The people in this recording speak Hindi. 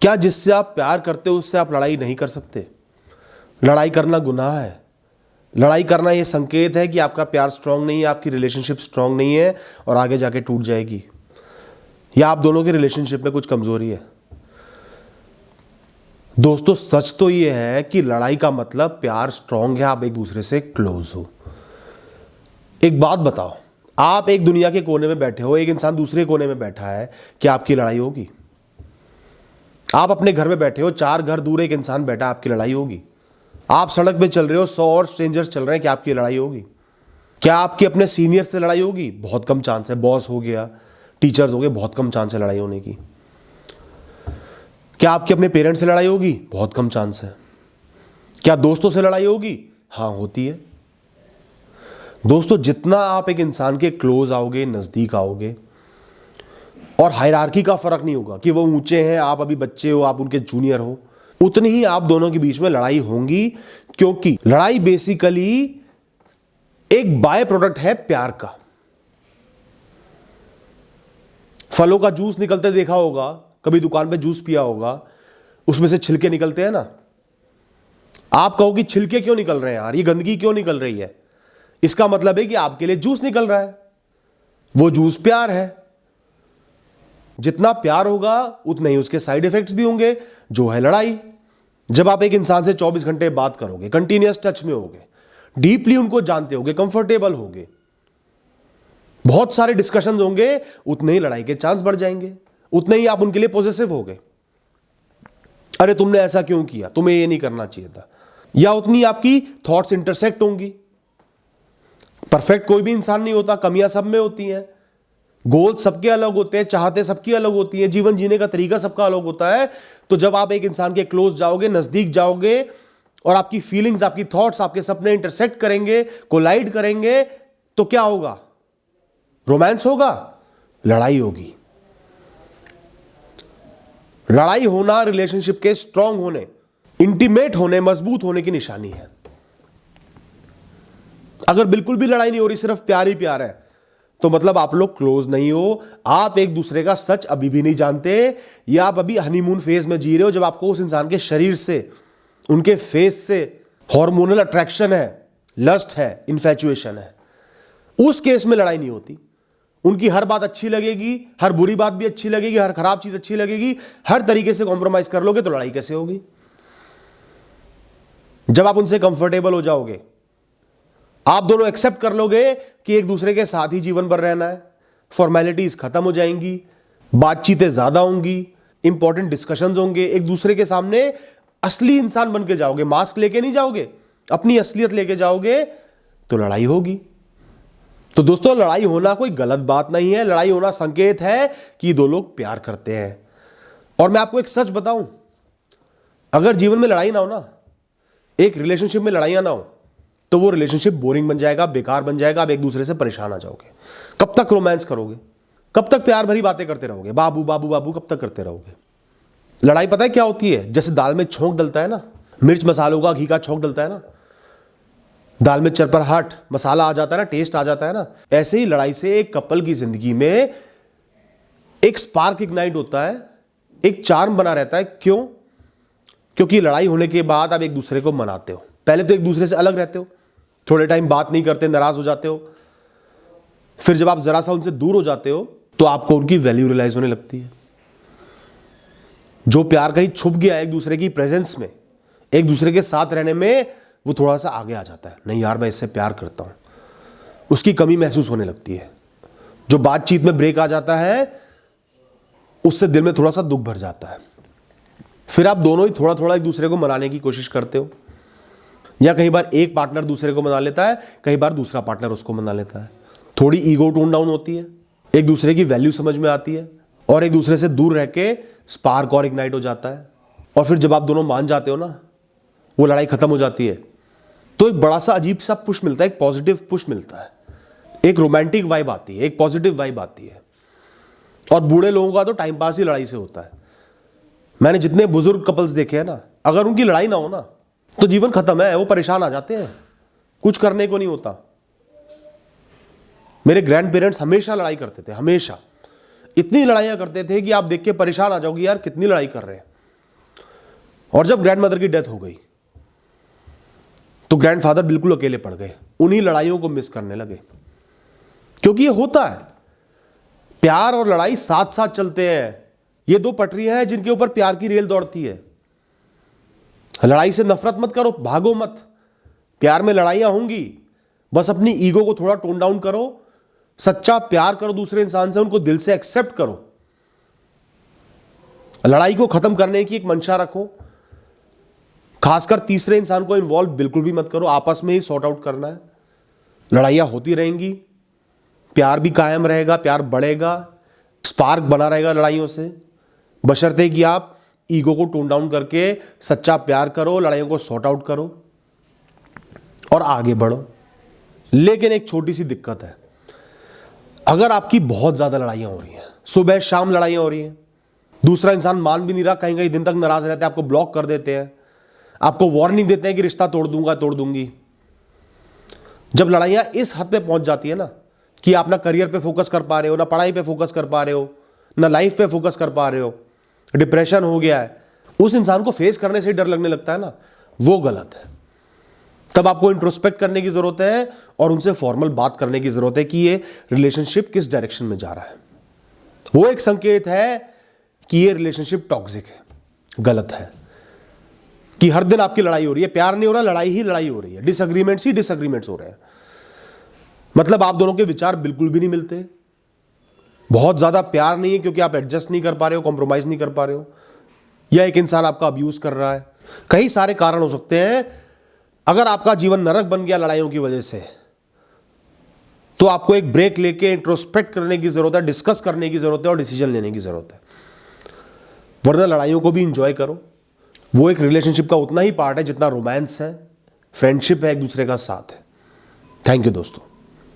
क्या जिससे आप प्यार करते हो उससे आप लड़ाई नहीं कर सकते? लड़ाई करना गुनाह है। लड़ाई करना यह संकेत है कि आपका प्यार स्ट्रांग नहीं है, आपकी रिलेशनशिप स्ट्रांग नहीं है और आगे जाके टूट जाएगी, या आप दोनों के रिलेशनशिप में कुछ कमजोरी है। दोस्तों, सच तो यह है कि लड़ाई का मतलब प्यार स्ट्रांग है, आप एक दूसरे से क्लोज हो। एक बात बताओ, आप एक दुनिया के कोने में बैठे हो, एक इंसान दूसरे कोने में बैठा है, क्या आपकी लड़ाई होगी? आप अपने घर में बैठे हो, 4 घर दूर एक इंसान बैठा, आपकी लड़ाई होगी? आप सड़क पे चल रहे हो, 100 और स्ट्रेंजर्स चल रहे हैं, क्या आपकी लड़ाई होगी? क्या आपकी अपने सीनियर से लड़ाई होगी? बहुत कम चांस है। बॉस हो गया, टीचर्स हो गए, बहुत कम चांस है लड़ाई होने की। क्या आपके अपने पेरेंट्स से लड़ाई होगी? बहुत कम चांस है। क्या दोस्तों से लड़ाई होगी? हाँ, होती है। दोस्तों, जितना आप एक इंसान के क्लोज आओगे, नजदीक आओगे, और हायरार्की का फर्क नहीं होगा कि वो ऊंचे हैं, आप अभी बच्चे हो, आप उनके जूनियर हो, उतनी ही आप दोनों के बीच में लड़ाई होंगी। क्योंकि लड़ाई बेसिकली एक बाय प्रोडक्ट है प्यार का। फलों का जूस निकलते देखा होगा, कभी दुकान पे जूस पिया होगा, उसमें से छिलके निकलते हैं ना। आप कहो कि छिलके क्यों निकल रहे हैं यार, ये गंदगी क्यों निकल रही है? इसका मतलब है कि आपके लिए जूस निकल रहा है, वो जूस प्यार है। जितना प्यार होगा उतने ही उसके साइड इफेक्ट्स भी होंगे, जो है लड़ाई। जब आप एक इंसान से 24 घंटे बात करोगे, कंटिन्यूअस टच में होगे, डीपली उनको जानते होगे, कंफर्टेबल होगे, बहुत सारे डिस्कशंस होंगे, उतने ही लड़ाई के चांस बढ़ जाएंगे, उतने ही आप उनके लिए पॉजिटिव होगे। अरे तुमने ऐसा क्यों किया, तुम्हें ये नहीं करना चाहिए था, या उतनी आपकी थॉट्स इंटरसेक्ट होंगी। परफेक्ट कोई भी इंसान नहीं होता, कमियां सब में होती हैं, गोल सबके अलग होते हैं, चाहते सबकी अलग होती हैं, जीवन जीने का तरीका सबका अलग होता है। तो जब आप एक इंसान के क्लोज जाओगे, नजदीक जाओगे, और आपकी फीलिंग्स, आपकी थॉट्स, आपके सपने इंटरसेक्ट करेंगे, कोलाइड करेंगे, तो क्या होगा? रोमांस होगा, लड़ाई होगी। लड़ाई होना रिलेशनशिप के स्ट्रांग होने, इंटीमेट होने, मजबूत होने की निशानी है। अगर बिल्कुल भी लड़ाई नहीं हो रही, सिर्फ प्यार ही प्यार है, तो मतलब आप लोग क्लोज नहीं हो, आप एक दूसरे का सच अभी भी नहीं जानते, या आप अभी हनीमून फेज में जी रहे हो, जब आपको उस इंसान के शरीर से, उनके फेस से हार्मोनल अट्रैक्शन है, लस्ट है, इन्फैचुएशन है। उस केस में लड़ाई नहीं होती। उनकी हर बात अच्छी लगेगी, हर बुरी बात भी अच्छी लगेगी, हर खराब चीज अच्छी लगेगी, हर तरीके से कॉम्प्रोमाइज कर लोगे तो लड़ाई कैसे होगी? जब आप उनसे कंफर्टेबल हो जाओगे, आप दोनों एक्सेप्ट कर लोगे कि एक दूसरे के साथ ही जीवन भर रहना है, फॉर्मेलिटीज खत्म हो जाएंगी, बातचीतें ज्यादा होंगी, इंपॉर्टेंट डिस्कशंस होंगे, एक दूसरे के सामने असली इंसान बन के जाओगे, मास्क लेके नहीं जाओगे, अपनी असलियत लेके जाओगे, तो लड़ाई होगी। तो दोस्तों, लड़ाई होना कोई गलत बात नहीं है, लड़ाई होना संकेत है कि दो लोग प्यार करते हैं। और मैं आपको एक सच बताऊं, अगर जीवन में लड़ाई ना हो ना, एक रिलेशनशिप में लड़ाइयां ना हो, तो वो रिलेशनशिप बोरिंग बन जाएगा, बेकार बन जाएगा, आप एक दूसरे से परेशान आ जाओगे। कब तक रोमांस करोगे? कब तक प्यार भरी बातें करते रहोगे? बाबू बाबू बाबू कब तक करते रहोगे? लड़ाई पता है क्या होती है? जैसे दाल में छोंक डलता है ना, मिर्च मसालों का, घी का छोंक डलता है ना, दाल में चरपराहट, मसाला आ जाता है ना, टेस्ट आ जाता है ना, ऐसे ही लड़ाई से एक कपल की जिंदगी में एक स्पार्क इग्नाइट होता है, एक चार्म बना रहता है। क्यों? क्योंकि लड़ाई होने के बाद आप एक दूसरे को मनाते हो। पहले तो एक दूसरे से अलग रहते हो, थोड़े टाइम बात नहीं करते, नाराज हो जाते हो, फिर जब आप जरा सा उनसे दूर हो जाते हो तो आपको उनकी वैल्यू रियलाइज होने लगती है। जो प्यार कहीं छुप गया है एक दूसरे की प्रेजेंस में, एक दूसरे के साथ रहने में, वो थोड़ा सा आगे आ जाता है। नहीं यार, मैं इससे प्यार करता हूं, उसकी कमी महसूस होने लगती है। जो बातचीत में ब्रेक आ जाता है, उससे दिल में थोड़ा सा दुख भर जाता है। फिर आप दोनों ही थोड़ा थोड़ा एक दूसरे को मनाने की कोशिश करते हो, या कई बार एक पार्टनर दूसरे को मना लेता है, कई बार दूसरा पार्टनर उसको मना लेता है। थोड़ी ईगो टोन डाउन होती है, एक दूसरे की वैल्यू समझ में आती है, और एक दूसरे से दूर रह के स्पार्क और इग्नाइट हो जाता है। और फिर जब आप दोनों मान जाते हो ना, वो लड़ाई खत्म हो जाती है, तो एक बड़ा सा अजीब सा पुश मिलता है, एक पॉजिटिव पुश मिलता है, एक रोमांटिक वाइब आती है, एक पॉजिटिव वाइब आती है। और बूढ़े लोगों का तो टाइम पास ही लड़ाई से होता है। मैंने जितने बुजुर्ग कपल्स देखे हैं ना, अगर उनकी लड़ाई ना हो ना, तो जीवन खत्म है, वो परेशान आ जाते हैं, कुछ करने को नहीं होता। मेरे ग्रैंड पेरेंट्स हमेशा लड़ाई करते थे, हमेशा इतनी लड़ाइयां करते थे कि आप देख के परेशान आ जाओगे, यार कितनी लड़ाई कर रहे हैं। और जब ग्रैंडमदर की डेथ हो गई तो ग्रैंडफादर बिल्कुल अकेले पड़ गए, उन्हीं लड़ाइयों को मिस करने लगे। क्योंकि ये होता है, प्यार और लड़ाई साथ साथ चलते हैं। ये दो पटरियां हैं जिनके ऊपर प्यार की रेल दौड़ती है। लड़ाई से नफरत मत करो, भागो मत। प्यार में लड़ाइयां होंगी, बस अपनी ईगो को थोड़ा टोन डाउन करो, सच्चा प्यार करो दूसरे इंसान से, उनको दिल से एक्सेप्ट करो। लड़ाई को खत्म करने की एक मंशा रखो, खासकर तीसरे इंसान को इन्वॉल्व बिल्कुल भी मत करो, आपस में ही सॉर्ट आउट करना है। लड़ाइयां होती रहेंगी, प्यार भी कायम रहेगा, प्यार बढ़ेगा, स्पार्क बना रहेगा लड़ाइयों से, बशर्ते कि आप ईगो को टोन डाउन करके सच्चा प्यार करो, लड़ाइयों को सॉर्ट आउट करो और आगे बढ़ो। लेकिन एक छोटी सी दिक्कत है, अगर आपकी बहुत ज्यादा लड़ाइयां हो रही हैं, सुबह शाम लड़ाइयां हो रही हैं, दूसरा इंसान मान भी नहीं रहा, कहीं कहीं दिन तक नाराज रहते हैं, आपको ब्लॉक कर देते हैं, आपको वार्निंग देते हैं कि रिश्ता तोड़ दूंगा, तोड़ दूंगी। जब लड़ाइयां इस हद पे पहुंच जाती है ना कि आप ना करियर पे फोकस कर पा रहे हो, ना पढ़ाई पे फोकस कर पा रहे हो, ना लाइफ पे फोकस कर पा रहे हो, डिप्रेशन हो गया है, उस इंसान को फेस करने से ही डर लगने लगता है ना, वो गलत है। तब आपको इंट्रोस्पेक्ट करने की जरूरत है और उनसे फॉर्मल बात करने की जरूरत है कि ये रिलेशनशिप किस डायरेक्शन में जा रहा है। वो एक संकेत है कि ये रिलेशनशिप टॉक्सिक है, गलत है, कि हर दिन आपकी लड़ाई हो रही है, प्यार नहीं हो रहा, लड़ाई ही लड़ाई हो रही है, डिसएग्रीमेंट्स ही डिसएग्रीमेंट्स हो रहे हैं। मतलब आप दोनों के विचार बिल्कुल भी नहीं मिलते, बहुत ज्यादा प्यार नहीं है क्योंकि आप एडजस्ट नहीं कर पा रहे हो, कॉम्प्रोमाइज नहीं कर पा रहे हो, या एक इंसान आपका अब्यूज कर रहा है। कई सारे कारण हो सकते हैं। अगर आपका जीवन नरक बन गया लड़ाइयों की वजह से, तो आपको एक ब्रेक लेके इंट्रोस्पेक्ट करने की जरूरत है, डिस्कस करने की जरूरत है और डिसीजन लेने की जरूरत है। वरना लड़ाइयों को भी इंजॉय करो, वो एक रिलेशनशिप का उतना ही पार्ट है जितना रोमांस है, फ्रेंडशिप है, एक दूसरे का साथ है। थैंक यू दोस्तों।